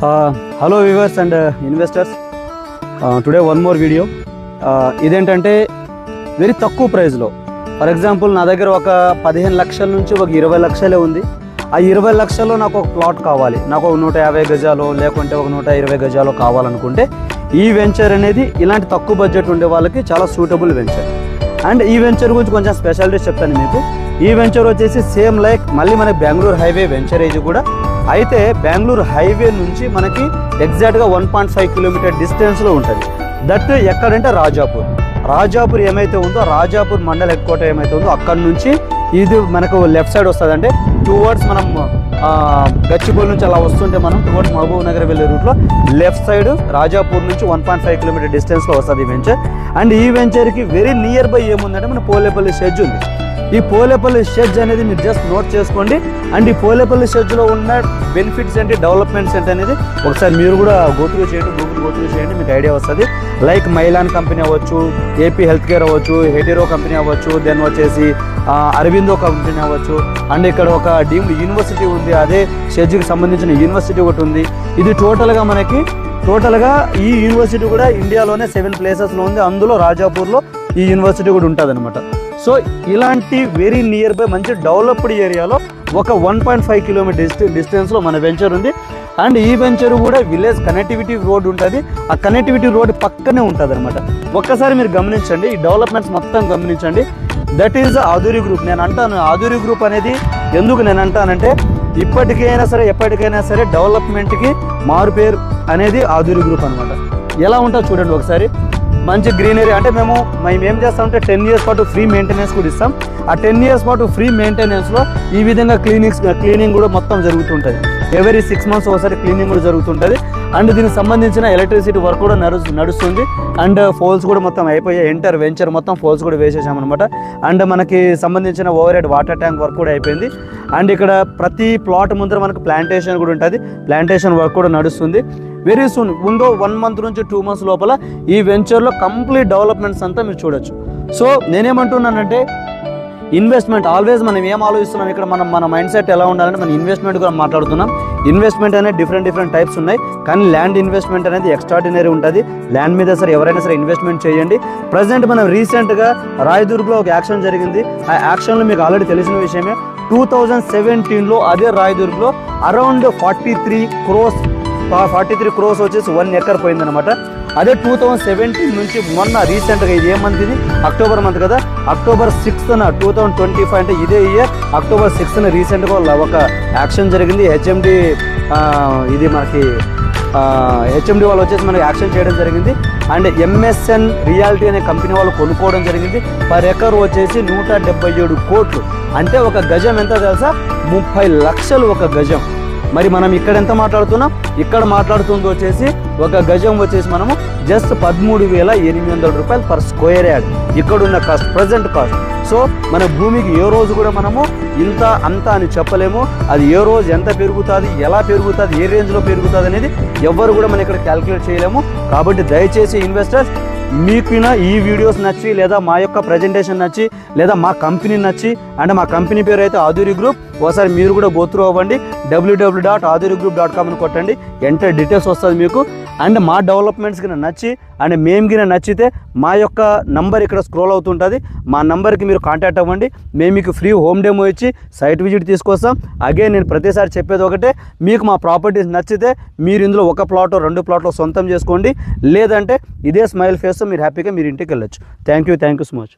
Hello viewers and investors, today one more video. ఇదేంటంటే very తక్కువ ప్రైస్లో. ఫర్ ఎగ్జాంపుల్ నా దగ్గర ఒక 15 లక్షల నుంచి ఒక 20 లక్షలే ఉంది. ఆ 20 లక్షల్లో నాకు ఒక ప్లాట్ కావాలి, నాకు ఒక 150 గజాలు లేకుంటే ఒక 120 గజాలు కావాలనుకుంటే ఈ వెంచర్ అనేది ఇలాంటి తక్కువ బడ్జెట్ ఉండే వాళ్ళకి చాలా సూటబుల్ వెంచర్. అండ్ ఈ వెంచర్ గురించి కొంచెం స్పెషాలిటీస్ చెప్తాను మీకు. ఈ వెంచర్ వచ్చేసి సేమ్ లైక్ మళ్ళీ మనకి బెంగళూరు హైవే వెంచర్ ఏజ్ కూడా. అయితే బెంగళూరు హైవే నుంచి మనకి ఎగ్జాక్ట్గా 1.5 కిలోమీటర్ డిస్టెన్స్లో ఉంటుంది. దట్ ఎక్కడంటే రాజాపూర్ ఏమైతే ఉందో, రాజాపూర్ మండల హెడ్ క్వార్టర్ ఏమైతే ఉందో అక్కడి నుంచి ఇది మనకు లెఫ్ట్ సైడ్ వస్తుంది. అంటే టువర్డ్స్ మనం గచ్చిబౌలి నుంచి అలా వస్తుంటే మనం టువర్డ్స్ మహబూబ్ నగర్ వెళ్ళే రూట్లో లెఫ్ట్ సైడ్ రాజాపూర్ నుంచి 1.5 కిలోమీటర్ డిస్టెన్స్లో వస్తుంది ఈ వెంచర్. అండ్ ఈ వెంచర్కి వెరీ నియర్ బై ఏముందంటే మన పోలేపల్లి షెడ్జ్ ఉంది. ఈ పోలేపల్లి షెడ్జ్ అనేది మీరు జస్ట్ నోట్ చేసుకోండి. అండ్ ఈ పోలేపల్లి షెడ్జ్లో ఉన్న బెనిఫిట్స్ ఏంటి, డెవలప్మెంట్స్ ఏంటి అనేది ఒకసారి మీరు కూడా గోత్రూ చేయండి, గూగుల్ గోత్రూ చేయండి, మీకు ఐడియా వస్తుంది. లైక్ మైలాన్ కంపెనీ అవ్వచ్చు, ఏపీ హెల్త్ కేర్ అవ్వచ్చు, హెటీరో కంపెనీ అవ్వచ్చు, దెన్ వచ్చేసి అరవిందో కంపెనీ అవ్వచ్చు. అండ్ ఇక్కడ ఒక డీమ్డ్ యూనివర్సిటీ ఉంది, అదే షెడ్జ్కి సంబంధించిన యూనివర్సిటీ ఒకటి ఉంది. ఇది టోటల్గా ఈ యూనివర్సిటీ కూడా ఇండియాలోనే 7 ప్లేసెస్లో ఉంది. అందులో రాజాపూర్లో ఈ యూనివర్సిటీ కూడా ఉంటుంది అనమాట. సో ఇలాంటి వెరీ నియర్ బై మంచి డెవలప్డ్ ఏరియాలో ఒక 1.5 కిలోమీటర్ డిస్టెన్స్లో మన వెంచర్ ఉంది. అండ్ ఈ వెంచర్ కూడా విలేజ్ కనెక్టివిటీ రోడ్ ఉంటుంది. ఆ కనెక్టివిటీ రోడ్ పక్కనే ఉంటుంది అనమాట. ఒక్కసారి మీరు గమనించండి, ఈ డెవలప్మెంట్స్ మొత్తం గమనించండి. That is ఆధురి group. నేను అంటాను ఆధురి గ్రూప్ అనేది ఎందుకు నేను అంటానంటే, ఎప్పటికైనా సరే డెవలప్మెంట్కి మారు పేరు అనేది ఆధురి గ్రూప్ అనమాట. ఎలా ఉంటుందో చూడండి ఒకసారి. మంచి గ్రీనరీ. అంటే మేము ఏం చేస్తామంటే 10 ఇయర్స్ పాటు ఫ్రీ మెయింటెనెన్స్ కూడా ఇస్తాం. ఆ 10 ఇయర్స్ పాటు ఫ్రీ మెయింటెనెన్స్లో ఈ విధంగా క్లీనింగ్ కూడా మొత్తం జరుగుతుంటుంది. ఎవరీ 6 మంత్స్ ఒకసారి క్లీనింగ్ కూడా జరుగుతుంటుంది. అండ్ దీనికి సంబంధించిన ఎలక్ట్రిసిటీ వర్క్ కూడా నడుస్తుంది. అండ్ ఫోల్స్ కూడా మొత్తం అయిపోయాయి. ఎంటర్ వెంచర్ మొత్తం ఫోల్స్ కూడా వేసేసామన్నమాట. అండ్ మనకి సంబంధించిన over head water tank work కూడా అయిపోయింది. అండ్ ఇక్కడ ప్రతి ప్లాట్ ముందర మనకు ప్లాంటేషన్ కూడా ఉంటుంది. ప్లాంటేషన్ వర్క్ కూడా నడుస్తుంది. వెరీ సూన్ ఉందో 1 మంత్ నుంచి 2 మంత్స్ లోపల ఈ వెంచర్లో కంప్లీట్ డెవలప్మెంట్స్ అంతా మీరు చూడొచ్చు. సో నేనేమంటున్నానంటే, ఇన్వెస్ట్మెంట్ ఆల్వేస్ మనం ఏం ఆలోచిస్తున్నాం ఇక్కడ, మన మైండ్ సెట్ ఎలా ఉండాలంటే మన ఇన్వెస్ట్మెంట్ కూడా మాట్లాడుతున్నాం. ఇన్వెస్ట్మెంట్ అనేది డిఫరెంట్ టైప్స్ ఉన్నాయి. కానీ ల్యాండ్ ఇన్వెస్ట్మెంట్ అనేది ఎక్స్ట్రాడినరీ ఉంటుంది. ల్యాండ్ మీద ఎవరైనా సరే ఇన్వెస్ట్మెంట్ చేయండి. ప్రజెంట్ మనం రీసెంట్గా రాయదుర్గ్లో ఒక యాక్షన్ జరిగింది. ఆ యాక్షన్లో మీకు ఆల్రెడీ తెలిసిన విషయమే. 2017లో అదే రాయదుర్గ్లో అరౌండ్ 43 crores వచ్చేసి 1 ఎకర్ పోయిందనమాట. అదే 2017 నుంచి మొన్న రీసెంట్గా, ఇది ఏ మంత్, ఇది అక్టోబర్ మంత్ కదా, అక్టోబర్ 6న 2025 అంటే ఇదే ఇయర్ అక్టోబర్ 6న రీసెంట్గా ఒక యాక్షన్ జరిగింది. హెచ్ఎండి ఇది మనకి హెచ్ఎండి వాళ్ళు వచ్చేసి మనకి యాక్షన్ చేయడం జరిగింది. అండ్ ఎంఎస్ఎన్ రియాలిటీ అనే కంపెనీ వాళ్ళు కొనుక్కోవడం జరిగింది. పర్ ఎకర్ వచ్చేసి 177 కోట్లు. అంటే ఒక గజం ఎంత తెలుసా, 30 లక్షలు ఒక గజం. మరి మనం ఇక్కడ ఎంత మాట్లాడుతున్నాం, ఇక్కడ మాట్లాడుతుంది వచ్చేసి ఒక గజం వచ్చేసి మనము జస్ట్ 13,800 రూపాయలు పర్ స్క్వేర్ యార్డ్ ఇక్కడున్న కాస్ట్, ప్రజెంట్ కాస్ట్. సో మన భూమికి ఏ రోజు కూడా మనము ఇంత అంత అని చెప్పలేము. అది ఏ రోజు ఎంత పెరుగుతుంది, ఎలా పెరుగుతుంది, ఏ రేంజ్లో పెరుగుతుంది అనేది ఎవ్వరు కూడా మనం ఇక్కడ క్యాల్కులేట్ చేయలేము. కాబట్టి దయచేసి ఇన్వెస్టర్స్, మీకు ఈ వీడియోస్ నచ్చి, లేదా మా యొక్క ప్రజెంటేషన్ నచ్చి, లేదా మా కంపెనీ నచ్చి, అంటే మా కంపెనీ పేరు అయితే ఆధురి గ్రూప్, ఒకసారి మీరు కూడా గోత్రూ అవ్వండి. www.adurigroup.com అని కొట్టండి, ఎంటర్ డీటెయిల్స్ వస్తుంది మీకు. అండ్ మా డెవలప్మెంట్స్ కింద నచ్చి, అండ్ మేము కింద నచ్చితే మా యొక్క నంబర్ ఇక్కడ స్క్రోల్ అవుతుంటుంది. మా నంబర్కి మీరు కాంటాక్ట్ అవ్వండి. మేము మీకు ఫ్రీ హోమ్ డెమో ఇచ్చి సైట్ విజిట్ తీసుకొస్తాం. అగైన్ నేను ప్రతిసారి చెప్పేది ఒకటే, మీకు మా ప్రాపర్టీస్ నచ్చితే మీరు ఇందులో 1 ప్లాట్ 2 ప్లాట్లో సొంతం చేసుకోండి. లేదంటే ఇదే స్మైల్ ఫేస్తో మీరు హ్యాపీగా మీరు ఇంటికి వెళ్ళొచ్చు. Thank you so much.